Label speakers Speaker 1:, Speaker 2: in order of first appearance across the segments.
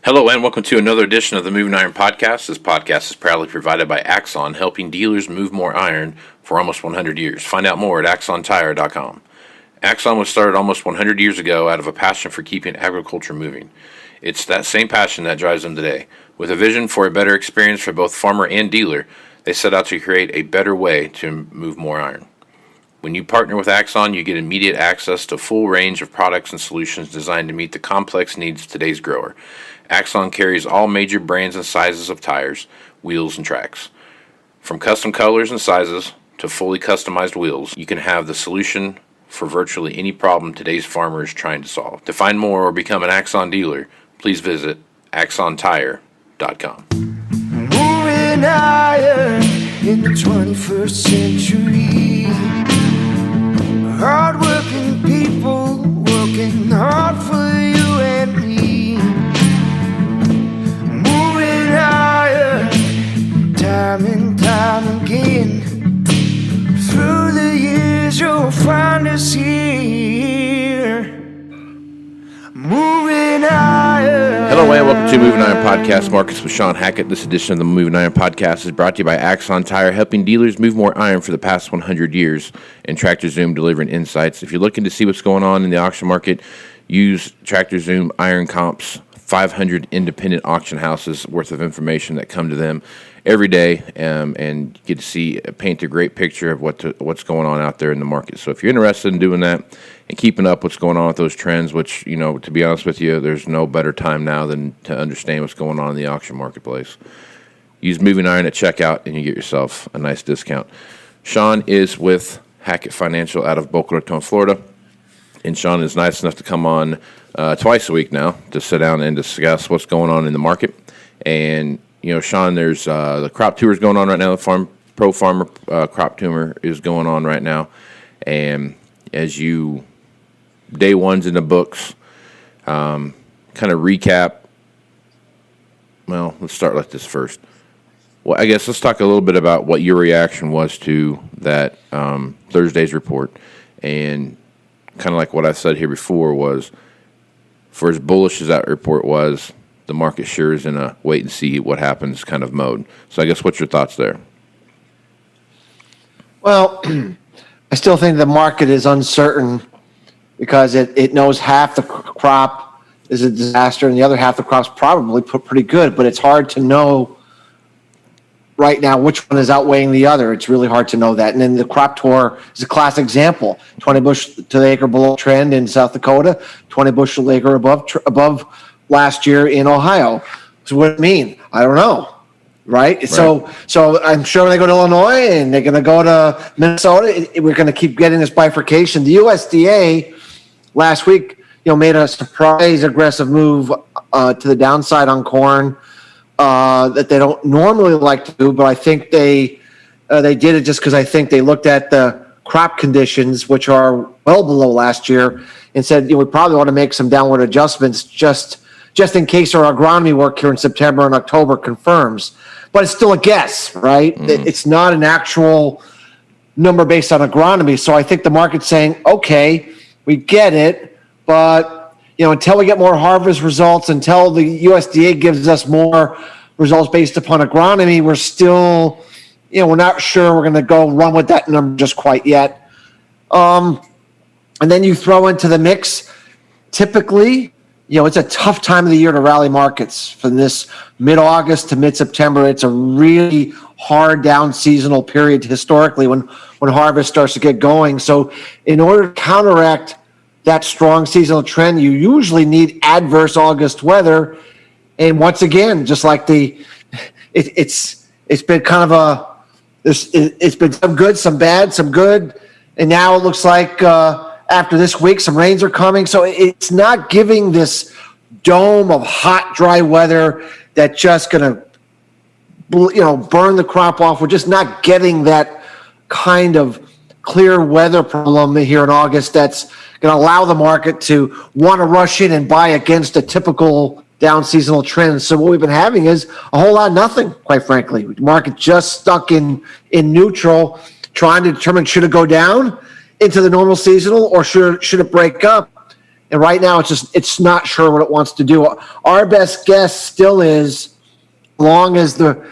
Speaker 1: Hello and welcome to another edition of the Moving Iron Podcast. This podcast is proudly provided by Axon, helping dealers move more iron for almost 100 years. Find out more at axontire.com. Axon was started almost 100 years ago out of a passion for keeping agriculture moving. It's that same passion that drives them today. With a vision for a better experience for both farmer and dealer, they set out to create a better way to move more iron. When you partner with Axon, you get immediate access to a full range of products and solutions designed to meet the complex needs of today's grower. Axon carries all major brands and sizes of tires, wheels, and tracks. From custom colors and sizes to fully customized wheels, you can have the solution for virtually any problem today's farmer is trying to solve. To find more or become an Axon dealer, please visit axontire.com.
Speaker 2: Moving iron in the 21st century. Hard-working people working hard for you and me. Moving iron, time and time again. Through the years you'll find us here. Moving iron.
Speaker 1: Hello and welcome to Moving Iron Podcast, Markets with Shawn Hackett. This edition of the Moving Iron Podcast is brought to you by Axon Tire, helping dealers move more iron for the past 100 years, and tractorzoom, delivering insights. If you're looking to see what's going on in the auction market, use tractorzoom Iron Comps, 500 independent auction houses worth of information that come to them every day, and get to paint a great picture of what's going on out there in the market. So if you're interested in doing that and keeping up what's going on with those trends, which, to be honest with you, there's no better time now than to understand what's going on in the auction marketplace. Use Moving Iron at checkout and you get yourself a nice discount. Shawn is with Hackett Financial out of Boca Raton, Florida. And Shawn is nice enough to come on twice a week now to sit down and discuss what's going on in the market. And, Shawn, there's the crop tour is going on right now. The Pro Farmer crop tour is going on right now. And as day one's in the books, kind of recap. Well, let's start like this first. Well, I guess let's talk a little bit about what your reaction was to that Thursday's report. And kind of like what I said here before was, for as bullish as that report was, the market sure is in a wait and see what happens kind of mode. So I guess what's your thoughts there?
Speaker 3: Well, I still think the market is uncertain because it knows half the crop is a disaster and the other half the crop's probably pretty good, but it's hard to know right now which one is outweighing the other. It's really hard to know that. And then the crop tour is a classic example. 20 bushel to the acre below trend in South Dakota, 20 bushel to the acre above last year in Ohio. So what does it mean? I don't know. Right? So I'm sure when they go to Illinois and they're going to go to Minnesota, we're going to keep getting this bifurcation. The USDA last week, made a surprise aggressive move to the downside on corn that they don't normally like to do, but I think they did it just because I think they looked at the crop conditions, which are well below last year, and said, we probably want to make some downward adjustments just in case our agronomy work here in September and October confirms. But it's still a guess, right? Mm-hmm. It's not an actual number based on agronomy. So I think the market's saying, okay, we get it, but until we get more harvest results, until the USDA gives us more results based upon agronomy, we're still, we're not sure we're going to go run with that number just quite yet. And then you throw into the mix, typically, it's a tough time of the year to rally markets. From this mid-August to mid-September, it's a really hard down seasonal period historically when harvest starts to get going. So in order to counteract that strong seasonal trend, you usually need adverse August weather. And once again, just like it's been kind of it's been some good, some bad, some good. And now it looks like after this week, some rains are coming. So it's not giving this dome of hot, dry weather that's just going to, burn the crop off. We're just not getting that kind of clear weather problem here in August that's going to allow the market to want to rush in and buy against a typical down seasonal trend. So what we've been having is a whole lot of nothing, quite frankly. The market just stuck in neutral, trying to determine should it go down into the normal seasonal or should it break up And right now, it's not sure what it wants to do. Our best guess still is, as long as the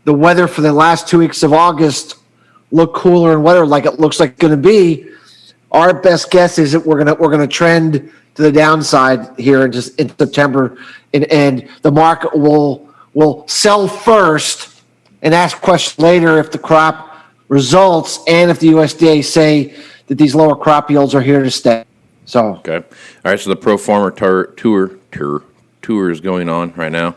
Speaker 3: weather for the last 2 weeks of August look cooler and wetter like it looks like it's going to be, our best guess is that we're gonna trend to the downside here in September, and the market will sell first and ask questions later if the crop results and if the USDA say that these lower crop yields are here to stay. So
Speaker 1: okay, all right. So the pro farmer tour is going on right now,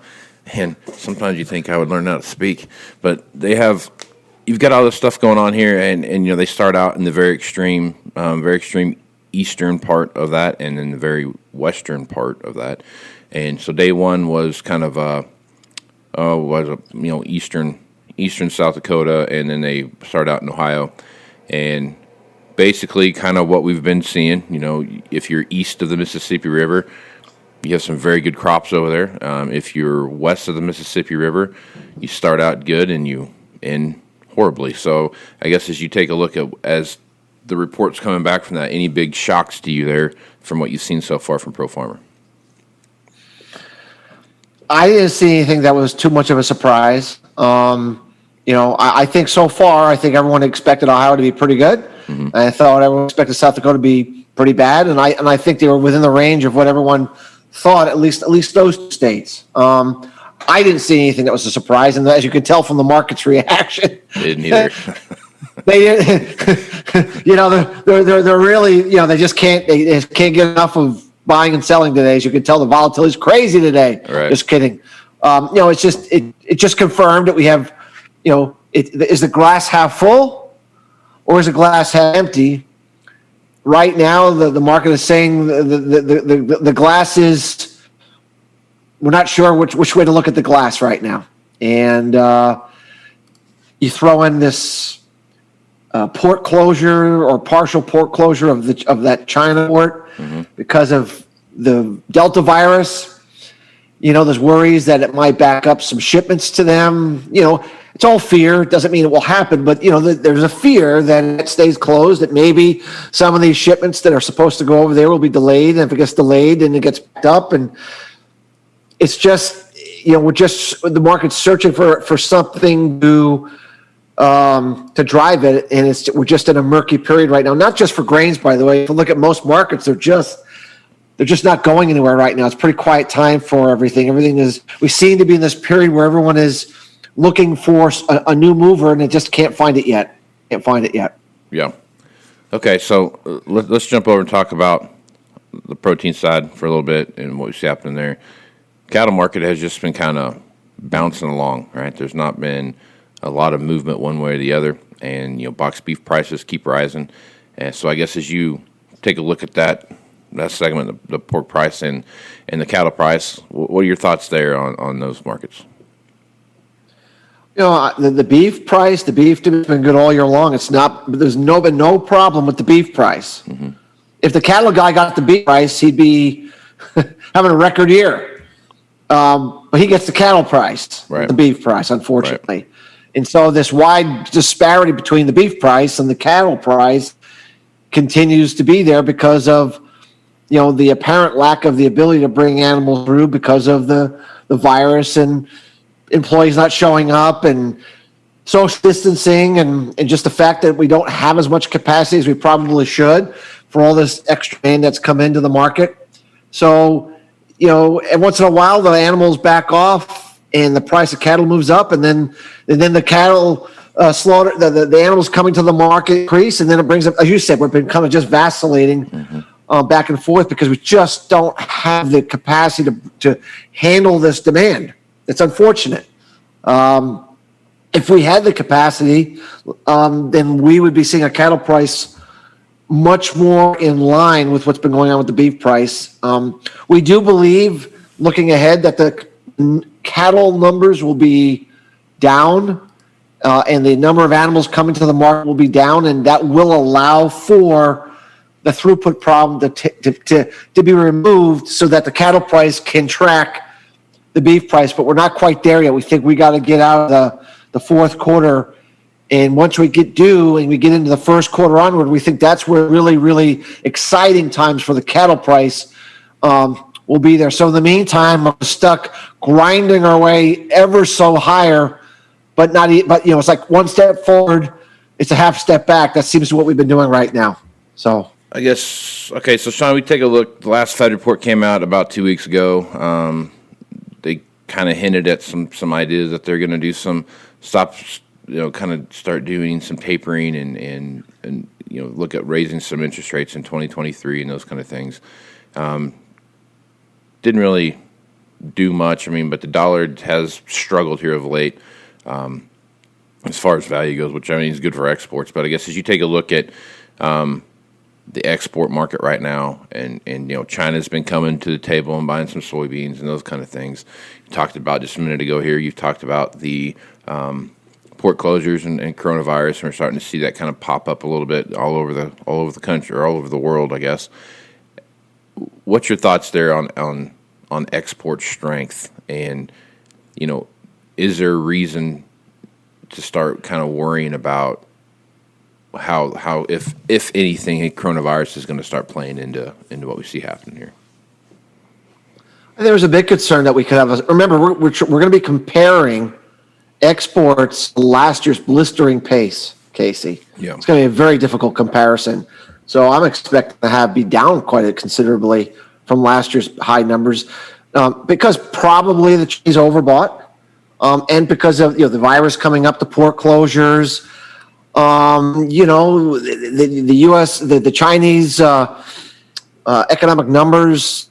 Speaker 1: and sometimes you think I would learn how to speak, but you've got all this stuff going on here, and they start out in the very extreme eastern part of that, and then the very western part of that. And so day one was kind of eastern South Dakota, and then they start out in Ohio, and basically kind of what we've been seeing. If you're east of the Mississippi River, you have some very good crops over there. If you're west of the Mississippi River, you start out good and you end horribly. So I guess as you take a look at as the reports coming back from that, any big shocks to you there from what you've seen so far from Pro Farmer?
Speaker 3: I didn't see anything that was too much of a surprise. I think so far, I think everyone expected Ohio to be pretty good. Mm-hmm. I thought everyone expected South Dakota to be pretty bad, and I think they were within the range of what everyone thought. At least those two states. I didn't see anything that was a surprise, and as you can tell from the market's reaction,
Speaker 1: didn't either.
Speaker 3: They're really, they just can't get enough of buying and selling today. As you can tell, the volatility is crazy today.
Speaker 1: Right.
Speaker 3: Just kidding. It's just it just confirmed that we have, is the glass half full or is the glass half empty? Right now, the market is saying the glass is. We're not sure which way to look at the glass right now, and you throw in this port closure or partial port closure of that China port because of the Delta virus. There's worries that it might back up some shipments to them. It's all fear. It doesn't mean it will happen, but there's a fear that it stays closed, that maybe some of these shipments that are supposed to go over there will be delayed, and if it gets delayed, then it gets backed up, and it's just, the market's searching for something to drive it, and we're just in a murky period right now. Not just for grains, by the way. If you look at most markets, they're just not going anywhere right now. It's a pretty quiet time for everything. We seem to be in this period where everyone is looking for a new mover, and they just can't find it yet.
Speaker 1: Yeah. Okay, so let's jump over and talk about the protein side for a little bit and what we see happening there. Cattle market has just been kind of bouncing along, right? There's not been a lot of movement one way or the other, and box beef prices keep rising. And so I guess as you take a look at that segment, the pork price and the cattle price, what are your thoughts there on those markets?
Speaker 3: The beef price, the beef has been good all year long. There's been no problem with the beef price. Mm-hmm. If the cattle guy got the beef price, he'd be having a record year. But he gets the cattle price, right. The beef price, unfortunately. Right. And so this wide disparity between the beef price and the cattle price continues to be there because of, the apparent lack of the ability to bring animals through because of the virus and employees not showing up and social distancing and just the fact that we don't have as much capacity as we probably should for all this extra demand that's come into the market. So, and once in a while, the animals back off and the price of cattle moves up, and then the cattle slaughter, the animals coming to the market increase, and then it brings up, as you said, we've been kind of just vacillating back and forth because we just don't have the capacity to handle this demand. It's unfortunate. If we had the capacity, then we would be seeing a cattle price much more in line with what's been going on with the beef price. We do believe, looking ahead, that the cattle numbers will be down and the number of animals coming to the market will be down, and that will allow for the throughput problem to be removed so that the cattle price can track the beef price. But we're not quite there yet. We think we got to get out of the fourth quarter. And once we get due and we get into the first quarter onward, we think that's where really, really exciting times for the cattle price will be there. So in the meantime, we're stuck grinding our way ever so higher, but it's like one step forward, it's a half step back. That seems to be what we've been doing right now. So
Speaker 1: I guess, okay, so Shawn, we take a look. The last Fed report came out about 2 weeks ago. They kind of hinted at some ideas that they're going to do some kind of start doing some tapering and look at raising some interest rates in 2023 and those kind of things. Didn't really do much. I mean, but the dollar has struggled here of late as far as value goes, which I mean is good for exports. But I guess as you take a look at the export market right now, and China's been coming to the table and buying some soybeans and those kind of things. You talked about just a minute ago here. You've talked about the port closures and coronavirus, and we're starting to see that kind of pop up a little bit all over the country, or all over the world, I guess. What's your thoughts there on export strength, and is there a reason to start kind of worrying about how if anything, coronavirus is going to start playing into what we see happening here?
Speaker 3: There was a big concern that we could have. Remember, we're going to be comparing exports to last year's blistering pace, Casey.
Speaker 1: Yeah.
Speaker 3: It's going to be a very difficult comparison. So I'm expecting to be down quite considerably from last year's high numbers, because probably the Chinese overbought, and because of the virus coming up, the port closures. The U.S., the Chinese economic numbers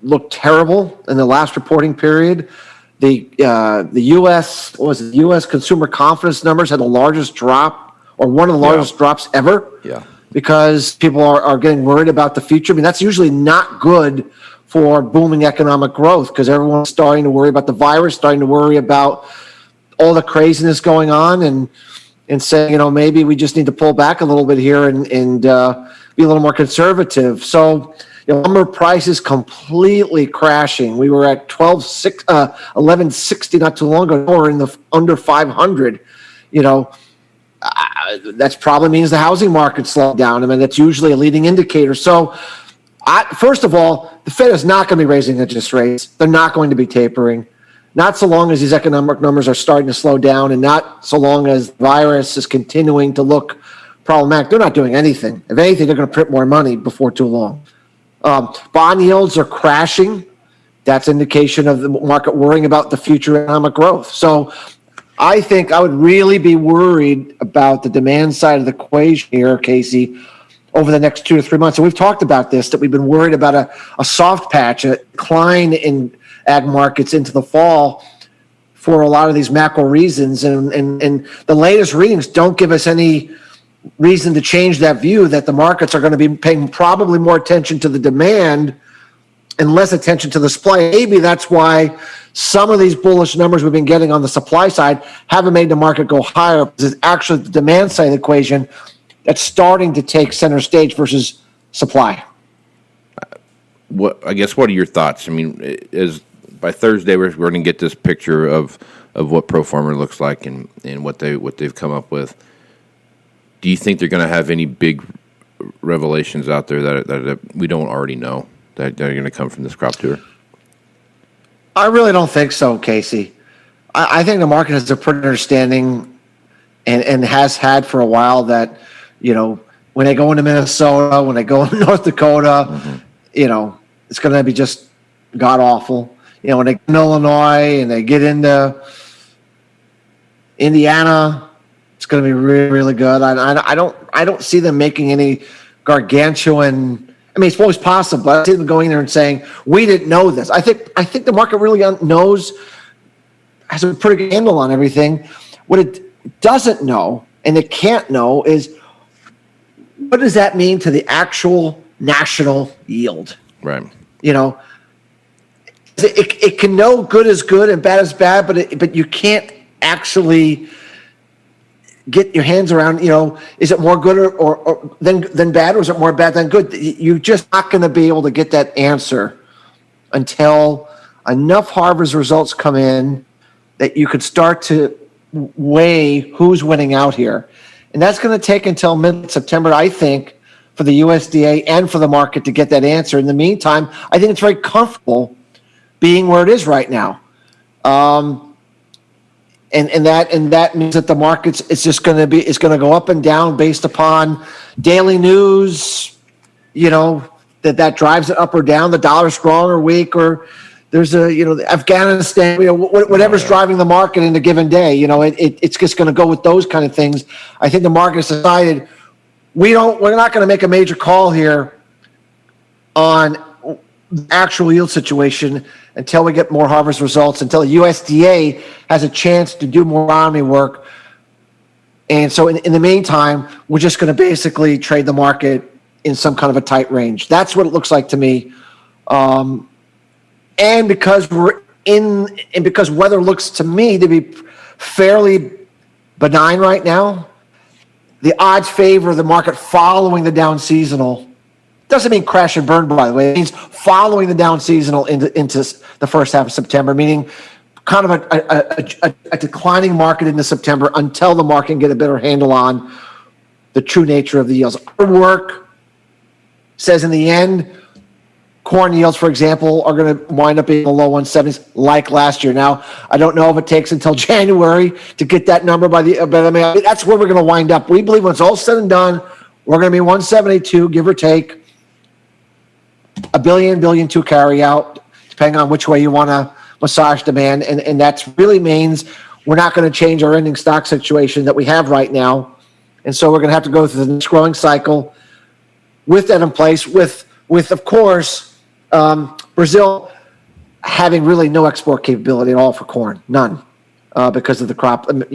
Speaker 3: look terrible in the last reporting period. The U.S. U.S. consumer confidence numbers had the largest drop, or one of the largest drops ever.
Speaker 1: Yeah.
Speaker 3: Because people are getting worried about the future. I mean, that's usually not good for booming economic growth, because everyone's starting to worry about the virus, starting to worry about all the craziness going on, and saying, maybe we just need to pull back a little bit here and be a little more conservative. So, lumber prices completely crashing. We were at 1160 not too long ago. We're in the under 500. That probably means the housing market slowed down. I mean, that's usually a leading indicator. So, first of all, the Fed is not going to be raising interest rates. They're not going to be tapering. Not so long as these economic numbers are starting to slow down, and not so long as the virus is continuing to look problematic. They're not doing anything. If anything, they're going to print more money before too long. Bond yields are crashing. That's indication of the market worrying about the future economic growth. So I think I would really be worried about the demand side of the equation here, Casey, over the next 2 to 3 months. And we've talked about this, that we've been worried about a soft patch, a decline in ag markets into the fall for a lot of these macro reasons. And the latest readings don't give us any reason to change that view, that the markets are going to be paying probably more attention to the demand and less attention to the supply. Maybe that's why some of these bullish numbers we've been getting on the supply side haven't made the market go higher, because it's actually the demand side of the equation that's starting to take center stage versus supply.
Speaker 1: What are your thoughts? I mean, by Thursday we're going to get this picture of what pro farmer looks like and what they've come up with. Do you think they're going to have any big revelations out there that we don't already know that are going to come from this crop tour?
Speaker 3: I really don't think so, Casey. I think the market has a pretty understanding and has had for a while that, when they go into Minnesota, when they go into North Dakota, it's going to be just god awful. When they get in Illinois and they get into Indiana, it's going to be really, really good. I don't see them making any gargantuan. I mean, it's always possible, but I see them going there and saying, we didn't know this. I think the market really has a pretty good handle on everything. What it doesn't know, and it can't know, is what does that mean to the actual national yield?
Speaker 1: Right.
Speaker 3: It can know good is good and bad is bad, but you can't actually get your hands around, is it more good or than bad, or is it more bad than good? You're just not going to be able to get that answer until enough harvest results come in that you could start to weigh who's winning out here. And that's going to take until mid-September, I think, for the USDA and for the market to get that answer. In the meantime, I think it's very comfortable being where it is right now. And that means that the markets it's going to go up and down based upon daily news, that drives it up or down, the dollar strong or weak, or there's Afghanistan, whatever's driving the market in a given day, it's just going to go with those kind of things. I think the market has decided we're not going to make a major call here on the actual yield situation until we get more harvest results, until the USDA has a chance to do more economy work. And so in the meantime, we're just going to basically trade the market in some kind of a tight range. That's what it looks like to me. And because because weather looks to me to be fairly benign right now, the odds favor the market following the down seasonal. Doesn't mean crash and burn, by the way. It means following the down seasonal into the first half of September, meaning kind of a declining market into September until the market can get a better handle on the true nature of the yields. Our work says in the end, corn yields, for example, are going to wind up being in the low 170s like last year. Now, I don't know if it takes until January to get that number but I mean, that's where we're going to wind up. We believe when it's all said and done, we're going to be 172, give or take, $1 billion, $1.2 billion carry out, depending on which way you want to massage demand. And that really means we're not going to change our ending stock situation that we have right now. And so we're going to have to go through the next growing cycle with that in place, with of course, Brazil having really no export capability at all for corn, none, because of the crop. One of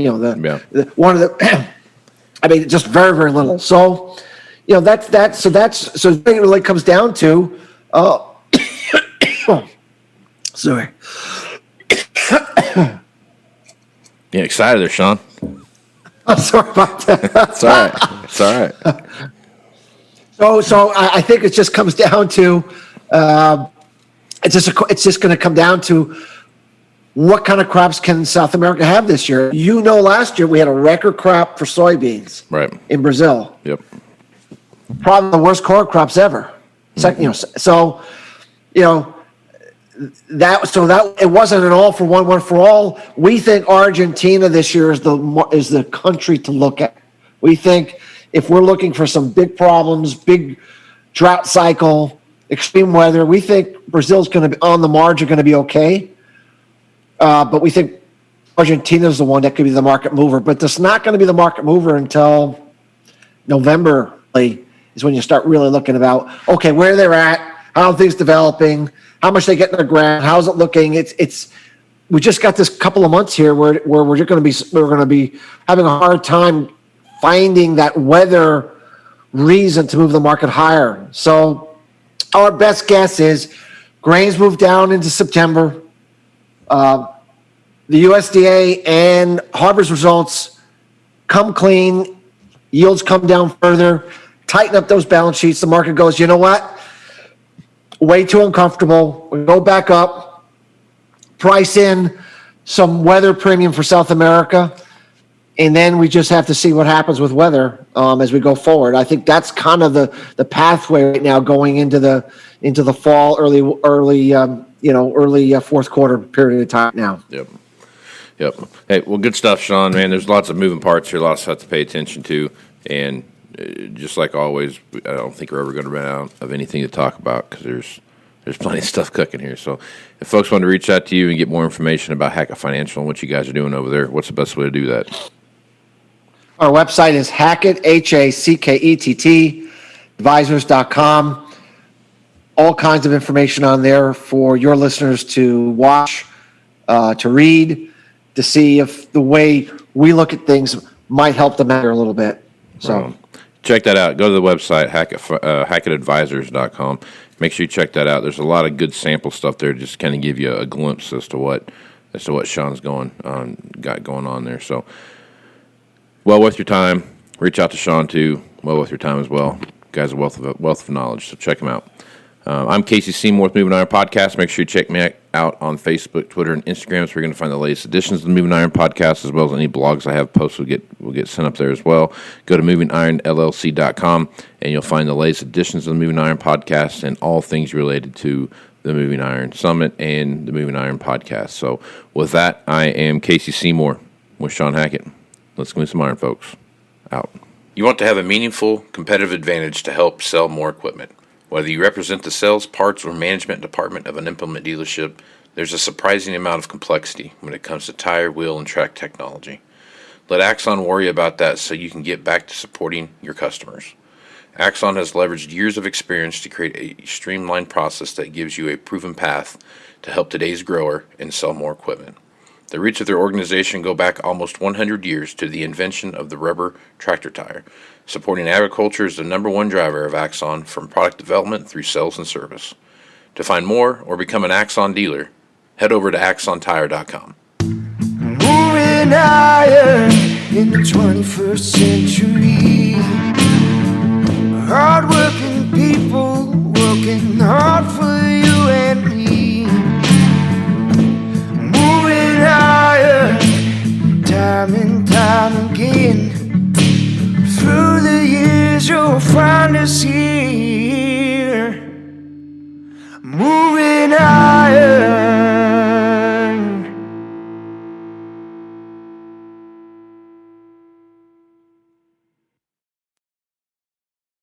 Speaker 3: the, I mean, just very, very little. So, so it really comes down to, sorry.
Speaker 1: Yeah, excited there, Shawn.
Speaker 3: I'm sorry about that.
Speaker 1: It's all right. It's all right.
Speaker 3: So I think it just comes down to, it's just going to come down to what kind of crops can South America have this year. Last year we had a record crop for soybeans, right, in Brazil.
Speaker 1: Yep.
Speaker 3: Probably the worst corn crops ever. That it wasn't an all for one for all. We think Argentina this year is the country to look at. We think if we're looking for some big problems, big drought cycle, extreme weather, we think Brazil's going to be on the margin, going to be okay. But we think Argentina is the one that could be the market mover. But that's not going to be the market mover until November is when you start really looking about, okay, where they're at, how are things developing, how much they get in the ground, how's it looking. We just got this couple of months here where we're going to be having a hard time finding that weather reason to move the market higher. So our best guess is grains move down into September. The USDA and harvest results come clean, yields come down further, tighten up those balance sheets. The market goes, you know what? Way too uncomfortable. We go back up, price in some weather premium for South America, and then we just have to see what happens with weather as we go forward. I think that's kind of the pathway right now going into the fall, early fourth quarter period of time now.
Speaker 1: Yep. Hey, well, good stuff, Shawn. Man, there's lots of moving parts here, lots of stuff to pay attention to, and just like always, I don't think we're ever going to run out of anything to talk about because there's plenty of stuff cooking here. So if folks want to reach out to you and get more information about Hackett Financial and what you guys are doing over there, what's the best way to do that?
Speaker 3: Our website is Hackett, Hackett, advisors.com. All kinds of information on there for your listeners to watch, to read, to see if the way we look at things might help them out a little bit. So
Speaker 1: check that out. Go to the website, HackettAdvisors.com. Make sure you check that out. There's a lot of good sample stuff there, just kind of give you a glimpse as to what Shawn's got going on there. So, well worth your time. Reach out to Shawn too. Well worth your time as well. Guy's a wealth of knowledge. So check him out. I'm Casey Seymour with Moving Iron Podcast. Make sure you check me out on Facebook, Twitter, and Instagram. So we're going to find the latest editions of the Moving Iron Podcast, as well as any blogs I have posted will get sent up there as well. Go to MovingIronLLC.com, and you'll find the latest editions of the Moving Iron Podcast and all things related to the Moving Iron Summit and the Moving Iron Podcast. So with that, I am Casey Seymour with Shawn Hackett. Let's move some iron, folks. Out. You want to have a meaningful competitive advantage to help sell more equipment. Whether you represent the sales, parts, or management department of an implement dealership, there's a surprising amount of complexity when it comes to tire, wheel, and track technology. Let Axon worry about that so you can get back to supporting your customers. Axon has leveraged years of experience to create a streamlined process that gives you a proven path to help today's grower and sell more equipment. The roots of their organization go back almost 100 years to the invention of the rubber tractor tire. Supporting agriculture is the number one driver of Axon, from product development through sales and service. To find more or become an Axon dealer, head over to axontire.com.
Speaker 2: Moving higher in the 21st century. Hard-working people working hard for you and me. Moving higher, time and time again. Through the years you'll find us here. Moving higher.